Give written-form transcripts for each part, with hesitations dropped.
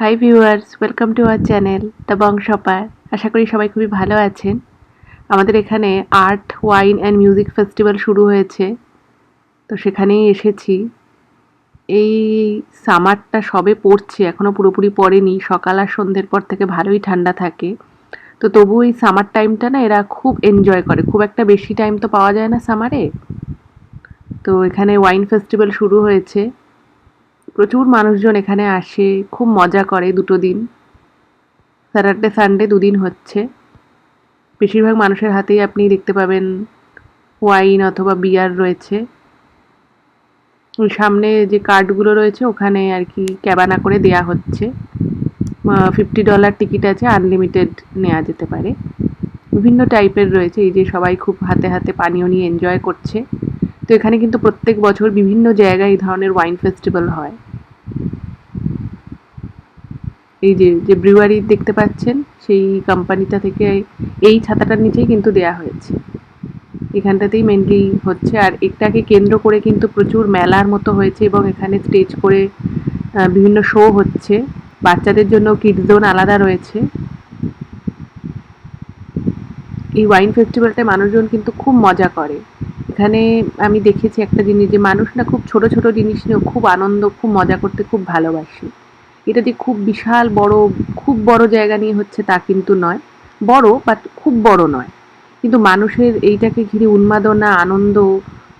High viewers, welcome to our channel the Bangshapar. আশা করি সবাই খুবই ভালো আছেন। আমাদের এখানে art, wine and music festival শুরু হয়েছে, তো সেখানেই এসেছি। এই সামারটা সবে পড়ছে, এখনও পুরোপুরি পড়েনি। সকাল আর সন্ধ্যের পর থেকে ভালোই ঠান্ডা থাকে, তো তবু এই সামার টাইমটা না এরা খুব এনজয় করে। খুব একটা বেশি টাইম তো পাওয়া যায় না সামারে। তো এখানে ওয়াইন ফেস্টিভ্যাল শুরু হয়েছে, প্রচুর মানুষজন এখানে আসে, খুব মজা করে। দুটো দিন, স্যাটারডে সানডে দুদিন হচ্ছে। বেশিরভাগ মানুষের হাতেই আপনি দেখতে পাবেন ওয়াইন অথবা বিয়ার রয়েছে। ওই সামনে যে কার্ডগুলো রয়েছে ওখানে আর কি ক্যাবানা করে দেয়া হচ্ছে। $50 টিকিট আছে, আনলিমিটেড নেওয়া যেতে পারে। বিভিন্ন টাইপের রয়েছে। এই যে সবাই খুব হাতে হাতে পানীয় নিয়ে এনজয় করছে। তো এখানে কিন্তু প্রত্যেক বছর বিভিন্ন জায়গায় এই ধরনের ওয়াইন ফেস্টিভ্যাল হয়। এই যে যে ব্রিউয়ারি দেখতে পাচ্ছেন, সেই কোম্পানিটা থেকে এই ছাতাটার নিচেই কিন্তু দেয়া হয়েছে। এখানটাতেই মেনলি হচ্ছে, আর এটাকে কেন্দ্র করে কিন্তু প্রচুর মেলার মতো হয়েছে এবং এখানে স্টেজ করে বিভিন্ন শো হচ্ছে। বাচ্চাদের জন্য কিডস জোন আলাদা রয়েছে। এই ওয়াইন ফেস্টিভ্যালটায় মানুষজন কিন্তু খুব মজা করে। এখানে আমি দেখেছি একটা জিনিস, যে মানুষ না খুব ছোট ছোট জিনিস নিয়েও খুব আনন্দ, খুব মজা করতে খুব ভালোবাসে। এটা যে খুব বিশাল বড়, খুব বড় জায়গা নিয়ে হচ্ছে তা কিন্তু নয়। বড়, বাট খুব বড় নয়। কিন্তু মানুষের এইটাকে ঘিরে উন্মাদনা, আনন্দ,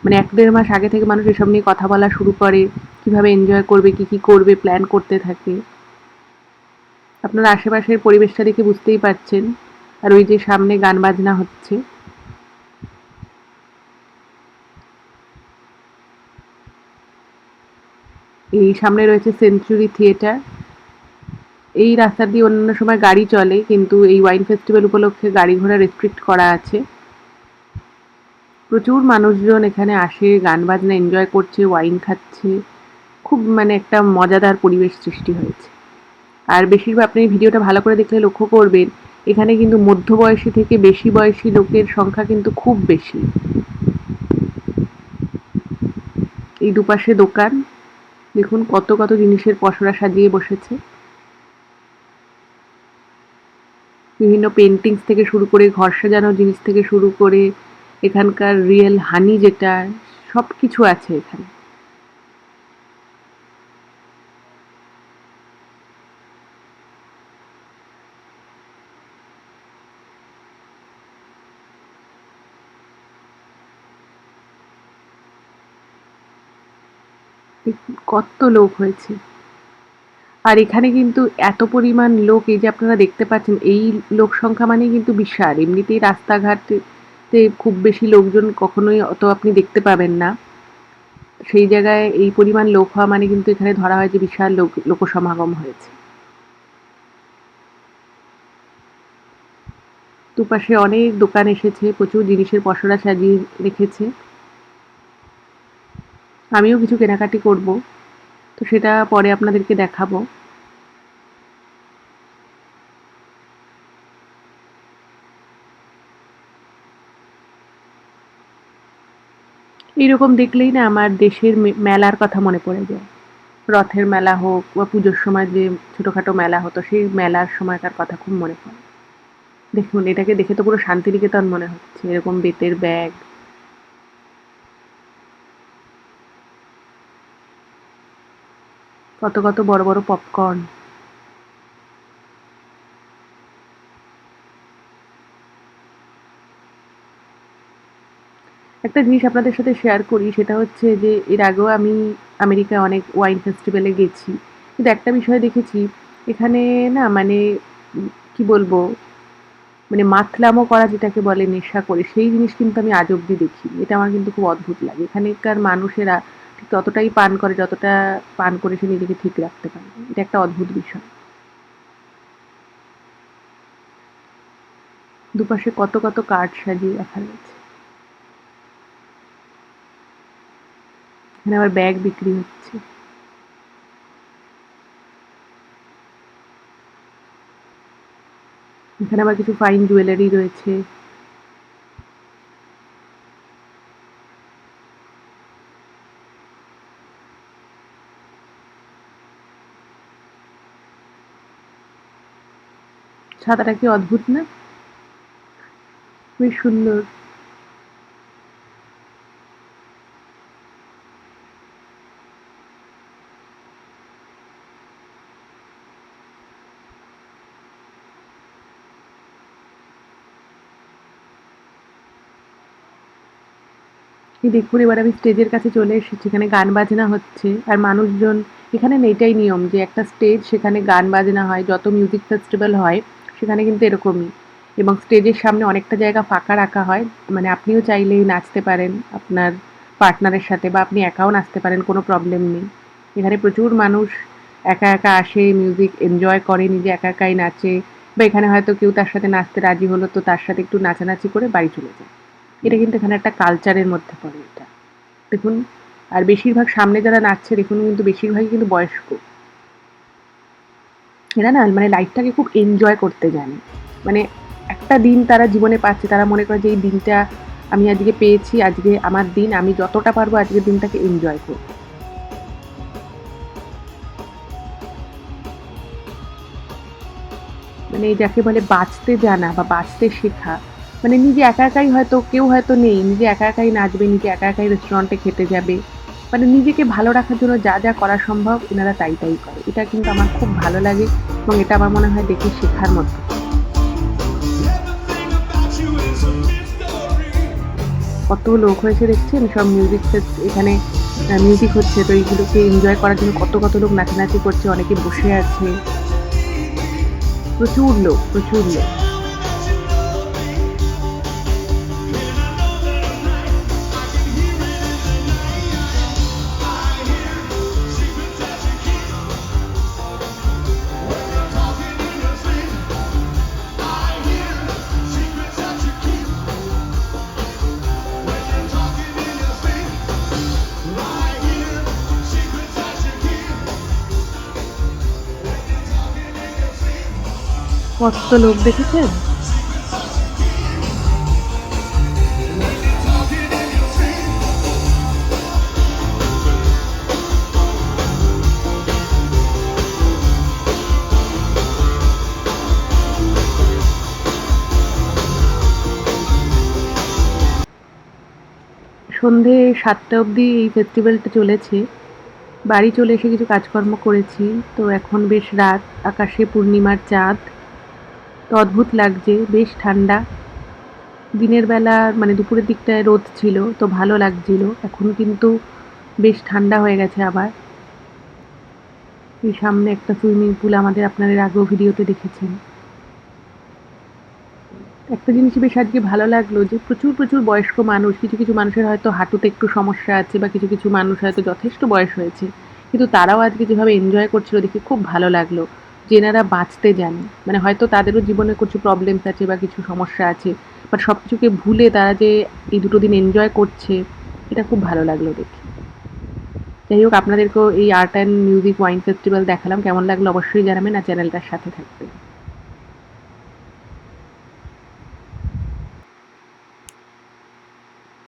মানে ১-১.৫ মাস আগে থেকে মানুষ এসব নিয়ে কথা বলা শুরু করে। কিভাবে এনজয় করবে, কি করবে প্ল্যান করতে থাকে। আপনারা আশেপাশের পরিবেশটা দেখে বুঝতেই পারছেন। আর ওই যে সামনে গান বাজনা হচ্ছে। এই সামনে রয়েছে সেঞ্চুরি থিয়েটার। এই রাস্তা দিয়ে অন্যান্য সময় গাড়ি চলে, কিন্তু এই ওয়াইন ফেস্টিভ্যাল উপলক্ষে গাড়ি ঘোড়া রেস্ট্রিক্ট করা আছে। প্রচুর মানুষজন এখানে আসে, গান বাজনা এনজয় করছে, ওয়াইন খাচ্ছে। খুব মানে একটা মজাদার পরিবেশ সৃষ্টি হয়েছে। আর বেশিরভাগ আপনি ভিডিওটা ভালো করে দেখলে লক্ষ্য করবেন, এখানে কিন্তু মধ্যবয়সী থেকে বেশি বয়সী লোকের সংখ্যা কিন্তু খুব বেশি। এই দুপাশে দোকান, দেখুন কত কত জিনিসের পসরা সাজিয়ে বসেছে। বিভিন্ন পেন্টিংস থেকে শুরু করে, ঘর সাজানোর জিনিস থেকে শুরু করে, এখানকার রিয়েল হানি যেটা, সব কিছু আছে এখানে। দেখুন কত লোক হয়েছে। আর এখানে কিন্তু এত পরিমাণ লোক, এই যে আপনারা দেখতে পাচ্ছেন, এই লোক সংখ্যা মানেই কিন্তু বিশাল। এমনিতেই রাস্তাঘাটে খুব বেশি লোকজন কখনোই অত আপনি দেখতে পাবেন না। সেই জায়গায় এই পরিমাণ লোক হওয়া মানে কিন্তু এখানে ধরা হয় যে বিশাল লোকসমাগম হয়েছে। দুপাশে অনেক দোকান এসেছে, প্রচুর জিনিসের পসরা সাজিয়ে রেখেছে। আমিও কিছু কেনাকাটি করব, তো সেটা পরে আপনাদেরকে দেখাবো। এইরকম দেখলেই না আমার দেশের মেলার কথা মনে পড়ে যায়। রথের মেলা হোক বা পুজোর সময় যে ছোটখাটো মেলা হতো, সেই মেলার সময়কার কথা খুব মনে পড়ে। দেখুন এটাকে দেখে তো পুরো শান্তিনিকেতন মনে হচ্ছে। এরকম বেতের ব্যাগ, কত কত বড় বড় পপকর্ন। একটা জিনিস আপনাদের সাথে শেয়ার করি, সেটা হচ্ছে যে এর আগেও আমি আমেরিকায় অনেক ওয়াইন ফেস্টিভ্যালে গেছি। কিন্তু একটা বিষয় দেখেছি, এখানে না মানে কি বলবো, মানে মাতলামো করা যেটাকে বলে, নেশা করে, সেই জিনিস কিন্তু আমি আজ অব্দি দেখিনি। এটা আমার কিন্তু খুব অদ্ভুত লাগে। এখানকার মানুষেরা ঠিক ততটাই পান করে যতটা পান করে সে নিজেকে ঠিক রাখতে পারে। এটা একটা অদ্ভুত বিষয়। দুপাশে কত কত কার্ড সাজিয়ে রাখা রয়েছে। এখানে আবার ব্যাগ বিক্রি হচ্ছে। এখানে আবার কিছু ফাইন জুয়েলারি রয়েছে। ছাতাটা কি অদ্ভুত না? বেশ সুন্দর। এই দেখুন এবার আমি স্টেজের কাছে চলে এসেছি, এখানে গান বাজনা হচ্ছে আর মানুষজন, এখানে না এটাই নিয়ম যে একটা স্টেজ, সেখানে গান বাজনা হয়, যত মিউজিক ফেস্টিভ্যাল হয় সেখানে কিন্তু এরকমই। এবং স্টেজের সামনে অনেকটা জায়গা ফাঁকা রাখা হয়, মানে আপনিও চাইলেই নাচতে পারেন আপনার পার্টনারের সাথে, বা আপনি একাও নাচতে পারেন, কোনো প্রবলেম নেই। এখানে প্রচুর মানুষ একা একা আসে, মিউজিক এনজয় করে, নিজে একা একাই নাচে, বা এখানে হয়তো কেউ তার সাথে নাচতে রাজি হলো তো তার সাথে একটু নাচানাচি করে বাড়ি চলে যায়। এটা কিন্তু এখানে একটা কালচারের মধ্যে পড়ে এটা। দেখুন, আর বেশিরভাগ সামনে যারা নাচছে দেখুন কিন্তু বেশিরভাগই কিন্তু বয়স্ক। এরা না মানে লাইফটাকে খুব এনজয় করতে জানে। মানে একটা দিন তারা জীবনে পাচ্ছে, তারা মনে করে যে এই দিনটা আমি আজকে পেয়েছি, আজকে আমার দিন, আমি যতটা পারবো আজকের দিনটাকে এনজয় করব। মানে যাকে বলে বাঁচতে জানা বা বাঁচতে শেখা, মানে নিজে একা একাই হয়তো কেউ হয়তো নেই, নিজে একা একাই নাচবে, নিজে একা একাই রেস্টুরেন্টে খেতে যাবে, মানে নিজেকে ভালো রাখার জন্য যা যা করা সম্ভব এনারা তাই তাই করে। এটা কিন্তু আমার খুব ভালো লাগে এবং এটা আমার মনে হয় দেখে শেখার মতো। কত লোক হয়েছে দেখছেন, সব মিউজিক এখানে মিউজিক হচ্ছে, তো এইগুলোকে এনজয় করার জন্য কত কত লোক নাচানাচি করছে, অনেকে বসে আছে, প্রচুর লোক, প্রচুর লোক। কত লোক দেখেছেন? সন্ধে 7টা অবধি এই ফেস্টিভ্যালটা চলেছে। বাড়ি চলে এসে কিছু কাজকর্ম করেছি, তো এখন বেশ রাত, আকাশে পূর্ণিমার চাঁদ, তো অদ্ভুত লাগছে, বেশ ঠান্ডা। দিনের বেলা মানে দুপুরের দিকটায় রোদ ছিল তো ভালো লাগছিল, এখন কিন্তু বেশ ঠান্ডা হয়ে গেছে আবার। এই সামনে একটা সুইমিং পুল, আমাদের আপনারা এর আগেও ভিডিওতে দেখেছেন। একটা জিনিস বেশ আজকে ভালো লাগলো যে প্রচুর প্রচুর বয়স্ক মানুষ, কিছু কিছু মানুষের হয়তো হাঁটুতে একটু সমস্যা আছে বা কিছু কিছু মানুষ হয়তো যথেষ্ট বয়স হয়েছে, কিন্তু তারাও আজকে যেভাবে এনজয় করছিল দেখে খুব ভালো লাগলো যে এনারা বাঁচতে জানে। মানে হয়তো তাদেরও জীবনে কিছু প্রবলেমস আছে বা কিছু সমস্যা আছে, বাট সব কিছুকে ভুলে তারা যে এই দুটো দিন এনজয় করছে, এটা খুব ভালো লাগলো দেখে। যাই হোক, আপনাদেরকেও এই art and music wine festival দেখালাম, কেমন লাগলো অবশ্যই জানাবেন আর চ্যানেলটার সাথে থাকবেন।